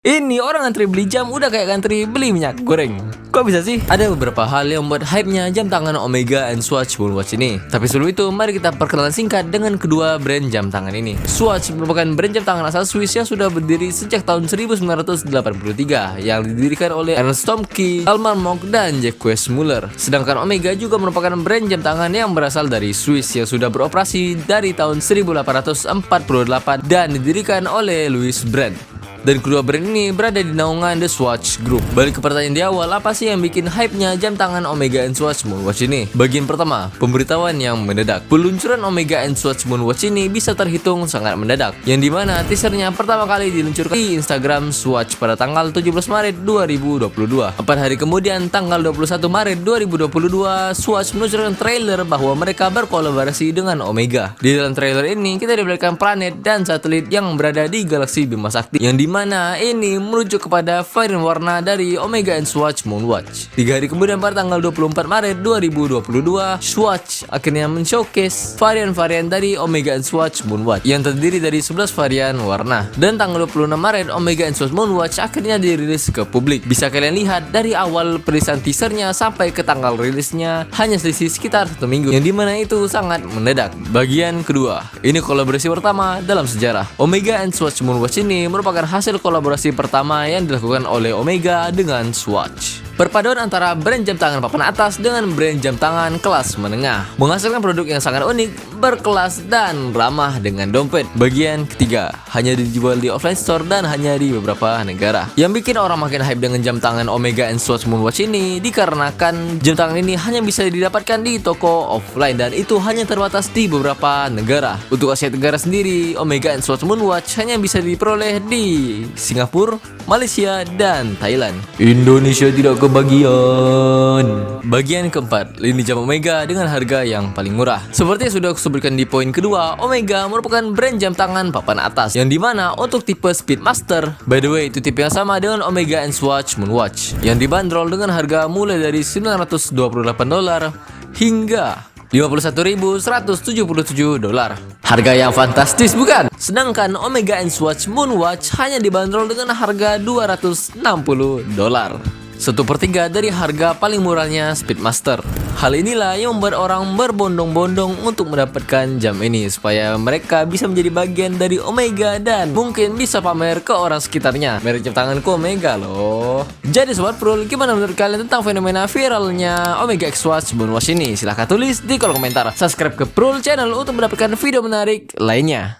Ini orang antri beli jam udah kayak antri beli minyak goreng. Kok bisa sih? Ada beberapa hal yang membuat hype-nya jam tangan Omega and Swatch Moonwatch ini. Tapi sebelum itu, mari kita perkenalan singkat dengan kedua brand jam tangan ini. Swatch merupakan brand jam tangan asal Swiss yang sudah berdiri sejak tahun 1983 yang didirikan oleh Ernst Tomke, Almar Monk, dan Jacques Muller. Sedangkan Omega juga merupakan brand jam tangan yang berasal dari Swiss yang sudah beroperasi dari tahun 1848 dan didirikan oleh Louis Brandt. Dan kedua brand ini berada di naungan The Swatch Group. Balik ke pertanyaan di awal, apa sih yang bikin hype-nya jam tangan Omega and Swatch Moonwatch ini? Bagian pertama, pemberitahuan yang mendadak. Peluncuran Omega and Swatch Moonwatch ini bisa terhitung sangat mendadak, yang dimana teasernya pertama kali diluncurkan di Instagram Swatch pada tanggal 17 Maret 2022. 4 hari kemudian, tanggal 21 Maret 2022, Swatch meluncurkan trailer bahwa mereka berkolaborasi dengan Omega. Di dalam trailer ini, kita diberikan planet dan satelit yang berada di galaksi Bima Sakti, yang dimana ini merujuk kepada varian warna dari Omega and Swatch Moonwatch. 3 hari kemudian pada tanggal 24 Maret 2022, Swatch akhirnya men-showcase varian-varian dari Omega and Swatch Moonwatch yang terdiri dari 11 varian warna. Dan tanggal 26 Maret, Omega and Swatch Moonwatch akhirnya dirilis ke publik. Bisa kalian lihat dari awal perilisan teasernya sampai ke tanggal rilisnya hanya selisih sekitar 1 minggu, yang dimana itu sangat mendadak. Bagian kedua, ini kolaborasi pertama dalam sejarah. Omega and Swatch Moonwatch ini merupakan hasil kolaborasi pertama yang dilakukan oleh Omega dengan Swatch. Perpaduan antara brand jam tangan papan atas dengan brand jam tangan kelas menengah menghasilkan produk yang sangat unik, berkelas, dan ramah dengan dompet. Bagian ketiga, hanya dijual di offline store dan hanya di beberapa negara. Yang bikin orang makin hype dengan jam tangan Omega and Swatch Moonwatch ini dikarenakan jam tangan ini hanya bisa didapatkan di toko offline dan itu hanya terbatas di beberapa negara. Untuk Asia Tenggara sendiri, Omega and Swatch Moonwatch hanya bisa diperoleh di Singapura, Malaysia, dan Thailand. Indonesia tidak kebagian. Bagian keempat, lini jam Omega dengan harga yang paling murah. Seperti yang sudah aku sebutkan di poin kedua, Omega merupakan brand jam tangan papan atas, yang dimana untuk tipe Speedmaster, by the way, itu tipe yang sama dengan Omega and Swatch Moonwatch, yang dibanderol dengan harga mulai dari $928 hingga $51.177. Harga yang fantastis, bukan? Sedangkan Omega and Swatch Moonwatch hanya dibanderol dengan harga $260. 1/3 dari harga paling murahnya Speedmaster. Hal inilah yang membuat orang berbondong-bondong untuk mendapatkan jam ini supaya mereka bisa menjadi bagian dari Omega dan mungkin bisa pamer ke orang sekitarnya. Merek jam tanganku Omega loh. Jadi Sobat Prul, gimana menurut kalian tentang fenomena viralnya Omega X Swatch Moonwatch ini? Silahkan tulis di kolom komentar. Subscribe ke Prul Channel untuk mendapatkan video menarik lainnya.